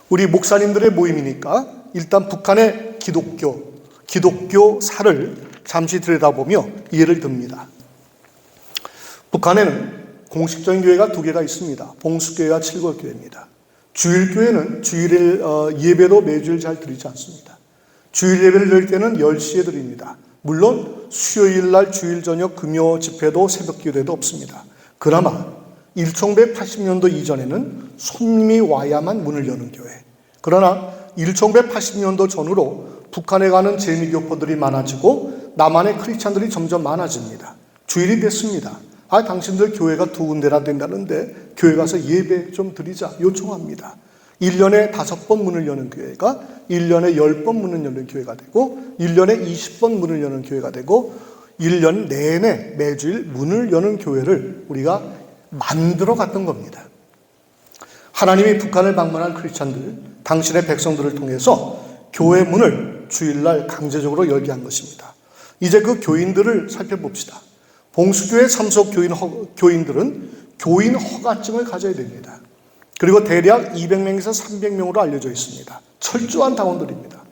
우리 목사님들의 모임이니까 일단 북한의 기독교사를 잠시 들여다보며 이해를 듭니다. 북한에는 공식적인 교회가 두 개가 있습니다. 봉수교회와 칠골교회입니다. 주일교회는 주일 예배도 매주일 잘 드리지 않습니다. 주일 예배를 드릴 때는 10시에 드립니다. 물론 수요일 날 주일 저녁 금요 집회도 새벽 기도회도 없습니다. 그나마 1980년도 이전에는 손님이 와야만 문을 여는 교회. 그러나 1980년도 전후로 북한에 가는 재미교포들이 많아지고 남한의 크리스찬들이 점점 많아집니다. 주일이 됐습니다. 당신들 교회가 두 군데나 된다는데 교회 가서 예배 좀 드리자 요청합니다. 1년에 5번 문을 여는 교회가 1년에 10번 문을 여는 교회가 되고 1년에 20번 문을 여는 교회가 되고 1년 내내 매주일 문을 여는 교회를 우리가 만들어 갔던 겁니다. 하나님이 북한을 방문한 크리스찬들, 당신의 백성들을 통해서 교회 문을 주일날 강제적으로 열게 한 것입니다. 이제 그 교인들을 살펴봅시다. 봉수교회 참석 교인들은 교인 허가증을 가져야 됩니다. 그리고 대략 200명에서 300명으로 알려져 있습니다. 철저한 당원들입니다.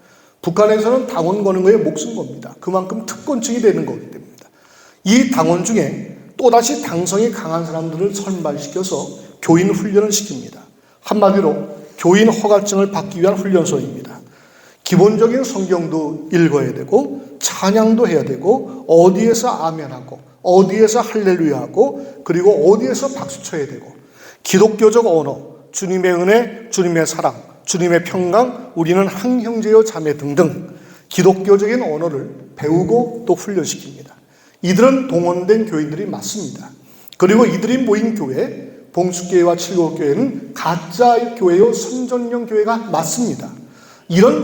북한에서는 당원 거는 거에 목숨 겁니다. 그만큼 특권층이 되는 거기 때문입니다. 이 당원 중에 또다시 당성이 강한 사람들을 선발시켜서 교인 훈련을 시킵니다. 한마디로 교인 허가증을 받기 위한 훈련소입니다. 기본적인 성경도 읽어야 되고 찬양도 해야 되고 어디에서 아멘하고 어디에서 할렐루야하고 그리고 어디에서 박수 쳐야 되고 기독교적 언어, 주님의 은혜, 주님의 사랑, 주님의 평강, 우리는 한 형제요 자매 등등 기독교적인 언어를 배우고 또 훈련시킵니다. 이들은 동원된 교인들이 맞습니다. 그리고 이들이 모인 교회, 봉수교회와 칠곡교회는 가짜 교회요 선전용 교회가 맞습니다. 이런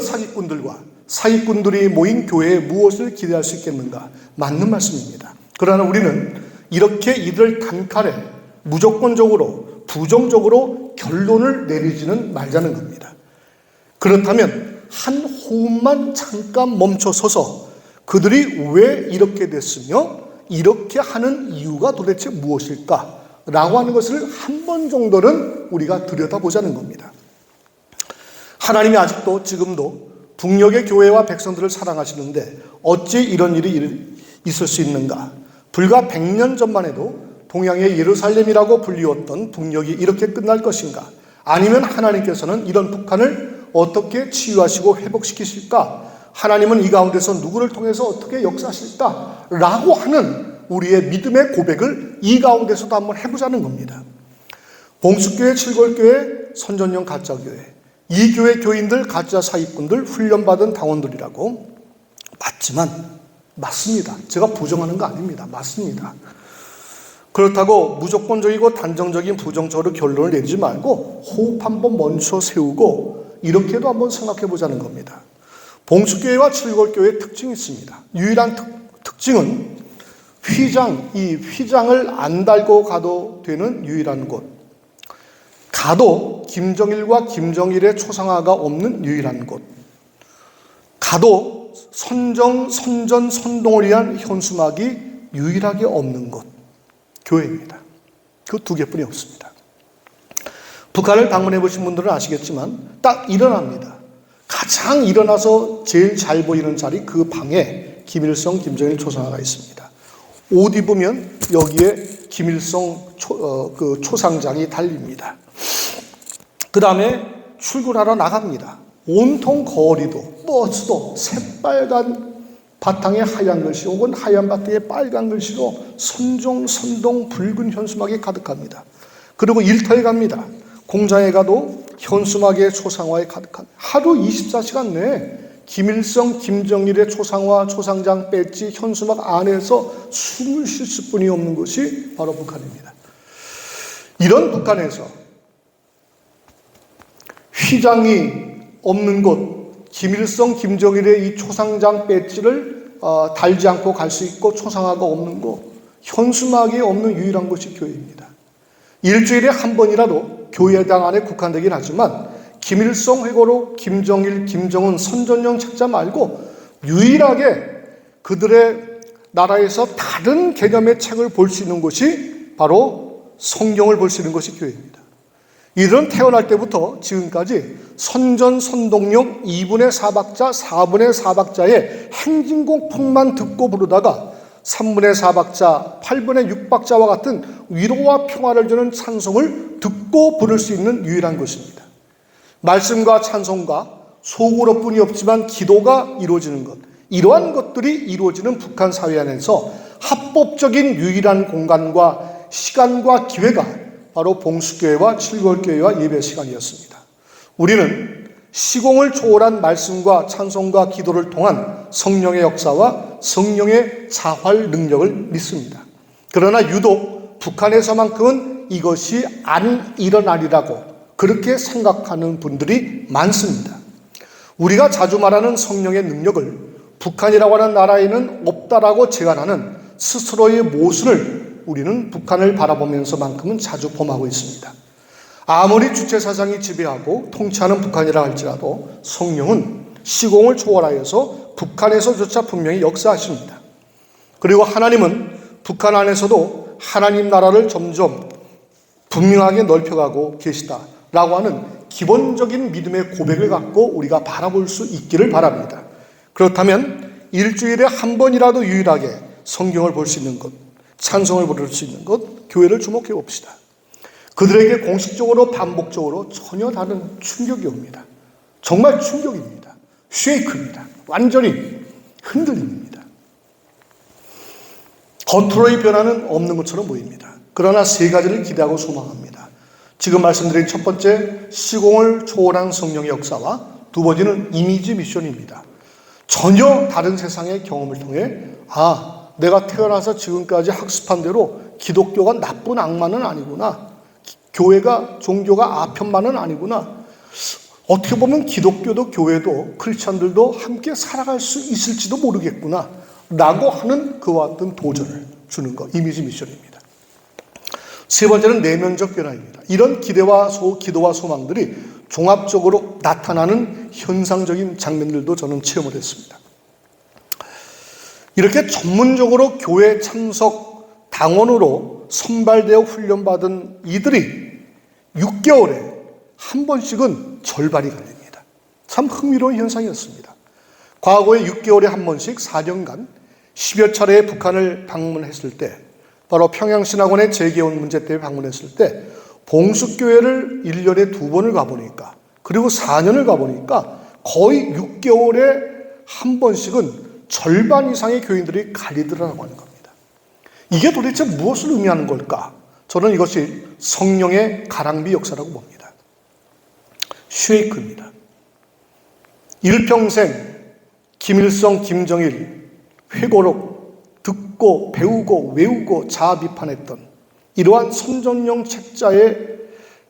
사기꾼들이 모인 교회에 무엇을 기대할 수 있겠는가? 맞는 말씀입니다. 그러나 우리는 이렇게 이들을 단칼에 무조건적으로 부정적으로 결론을 내리지는 말자는 겁니다. 그렇다면 한 호흡만 잠깐 멈춰서서 그들이 왜 이렇게 됐으며 이렇게 하는 이유가 도대체 무엇일까? 라고 하는 것을 한 번 정도는 우리가 들여다보자는 겁니다. 하나님이 아직도 지금도 북녘의 교회와 백성들을 사랑하시는데 어찌 이런 일이 있을 수 있는가? 불과 100년 전만 해도 동양의 예루살렘이라고 불리웠던 북녘이 이렇게 끝날 것인가? 아니면 하나님께서는 이런 북한을 어떻게 치유하시고 회복시키실까? 하나님은 이 가운데서 누구를 통해서 어떻게 역사하실까? 라고 하는 우리의 믿음의 고백을 이 가운데서도 한번 해보자는 겁니다. 봉수교회, 칠골교회, 선전용 가짜교회, 이 교회 교인들, 가짜 사기꾼들, 훈련받은 당원들이라고 맞습니다. 제가 부정하는 거 아닙니다. 맞습니다. 그렇다고 무조건적이고 단정적인 부정적으로 결론을 내리지 말고 호흡 한번 멈춰 세우고 이렇게도 한번 생각해 보자는 겁니다. 봉수교회와 칠골교회의 특징이 있습니다. 유일한 특징은 이 휘장을 안 달고 가도 되는 유일한 곳. 가도 김정일과 김정일의 초상화가 없는 유일한 곳. 가도 선동을 위한 현수막이 유일하게 없는 곳. 교회입니다. 그 두 개뿐이 없습니다. 북한을 방문해 보신 분들은 아시겠지만 딱 일어납니다. 가장 일어나서 제일 잘 보이는 자리 그 방에 김일성, 김정일 초상화가 있습니다. 옷 입으면 여기에 김일성 초상장이 달립니다. 그 다음에 출근하러 나갑니다. 온통 거리도 버스도 새빨간 바탕에 하얀 글씨 혹은 하얀 바탕에 빨간 글씨로 선동 붉은 현수막이 가득합니다. 그리고 일터에 갑니다. 공장에 가도 현수막의 초상화에 가득합니다. 하루 24시간 내에 김일성, 김정일의 초상화, 초상장, 배지, 현수막 안에서 숨을 쉴 수뿐이 없는 것이 바로 북한입니다. 이런 북한에서 휘장이 없는 곳, 김일성, 김정일의 이 초상장 배지를 달지 않고 갈 수 있고 초상화가 없는 곳, 현수막이 없는 유일한 곳이 교회입니다. 일주일에 한 번이라도 교회당 안에 국한되긴 하지만 김일성 회고록, 김정일, 김정은 선전용 책자 말고 유일하게 그들의 나라에서 다른 개념의 책을 볼 수 있는 곳이 바로 성경을 볼 수 있는 것이 교회입니다. 이들은 태어날 때부터 지금까지 선전선동용 2분의 4박자, 4분의 4박자의 행진곡풍만 듣고 부르다가 3분의 4박자, 8분의 6박자와 같은 위로와 평화를 주는 찬송을 듣고 부를 수 있는 유일한 것입니다. 말씀과 찬송과 소구로뿐이 없지만 기도가 이루어지는 것, 이러한 것들이 이루어지는 북한 사회 안에서 합법적인 유일한 공간과 시간과 기회가 바로 봉숙교회와 칠골교회와 예배 시간이었습니다. 우리는 시공을 초월한 말씀과 찬송과 기도를 통한 성령의 역사와 성령의 자활 능력을 믿습니다. 그러나 유독 북한에서만큼은 이것이 안 일어나리라고 그렇게 생각하는 분들이 많습니다. 우리가 자주 말하는 성령의 능력을 북한이라고 하는 나라에는 없다라고 제안하는 스스로의 모순을 우리는 북한을 바라보면서만큼은 자주 범하고 있습니다. 아무리 주체사상이 지배하고 통치하는 북한이라 할지라도 성령은 시공을 초월하여서 북한에서조차 분명히 역사하십니다. 그리고 하나님은 북한 안에서도 하나님 나라를 점점 분명하게 넓혀가고 계시다라고 하는 기본적인 믿음의 고백을 갖고 우리가 바라볼 수 있기를 바랍니다. 그렇다면 일주일에 한 번이라도 유일하게 성경을 볼 수 있는 것, 찬송을 부를 수 있는 것, 교회를 주목해 봅시다. 그들에게 공식적으로 반복적으로 전혀 다른 충격이 옵니다. 정말 충격입니다. 쉐이크입니다. 완전히 흔들립니다. 겉으로의 변화는 없는 것처럼 보입니다. 그러나 세 가지를 기대하고 소망합니다. 지금 말씀드린 첫 번째, 시공을 초월한 성령의 역사와 두 번째는 이미지 미션입니다. 전혀 다른 세상의 경험을 통해 내가 태어나서 지금까지 학습한 대로 기독교가 나쁜 악마는 아니구나. 교회가, 종교가 아편만은 아니구나. 어떻게 보면 기독교도 교회도 크리스찬들도 함께 살아갈 수 있을지도 모르겠구나 라고 하는 그와 같은 도전을 주는 것, 이미지 미션입니다. 세 번째는 내면적 변화입니다. 이런 기도와 소망들이 종합적으로 나타나는 현상적인 장면들도 저는 체험을 했습니다. 이렇게 전문적으로 교회 참석 당원으로 선발되어 훈련받은 이들이 6개월에 한 번씩은 절반이 갈립니다. 참 흥미로운 현상이었습니다. 과거에 6개월에 한 번씩 4년간 10여 차례 북한을 방문했을 때, 바로 평양신학원의 재개원 문제 때문에 방문했을 때 봉숙교회를 1년에 2번을 가보니까, 그리고 4년을 가보니까 거의 6개월에 한 번씩은 절반 이상의 교인들이 갈리더라고 하는 겁니다. 이게 도대체 무엇을 의미하는 걸까? 저는 이것이 성령의 가랑비 역사라고 봅니다. 쉐이크입니다. 일평생 김일성, 김정일 회고록 듣고 배우고 외우고 자아 비판했던 이러한 선전용 책자에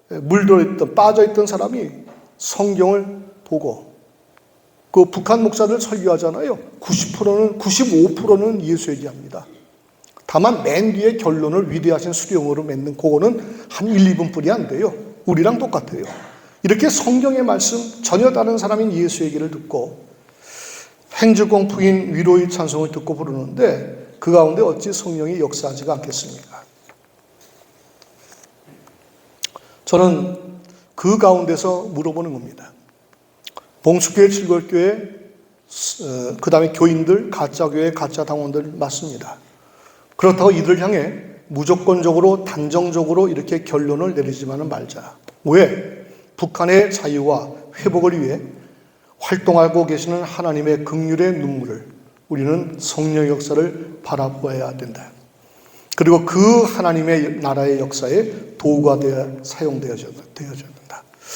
물들어있던, 빠져있던 사람이 성경을 보고, 그 북한 목사들 설교하잖아요. 95%는 예수 얘기합니다. 다만 맨 뒤에 결론을 위대하신 수령으로 맺는 그거는 한 1, 2분뿐이 안 돼요. 우리랑 똑같아요. 이렇게 성경의 말씀, 전혀 다른 사람인 예수 얘기를 듣고 행주공풍인 위로의 찬송을 듣고 부르는데 그 가운데 어찌 성령이 역사하지가 않겠습니까? 저는 그 가운데서 물어보는 겁니다. 봉숙교회, 칠골교회, 그 다음에 교인들, 가짜교회, 가짜 당원들 맞습니다. 그렇다고 이들을 향해 무조건적으로 단정적으로 이렇게 결론을 내리지만은 말자. 왜? 북한의 자유와 회복을 위해 활동하고 계시는 하나님의 긍휼의 눈물을 우리는 성령의 역사를 바라보아야 된다. 그리고 그 하나님의 나라의 역사에 도구가 되어 사용되어져야 된다.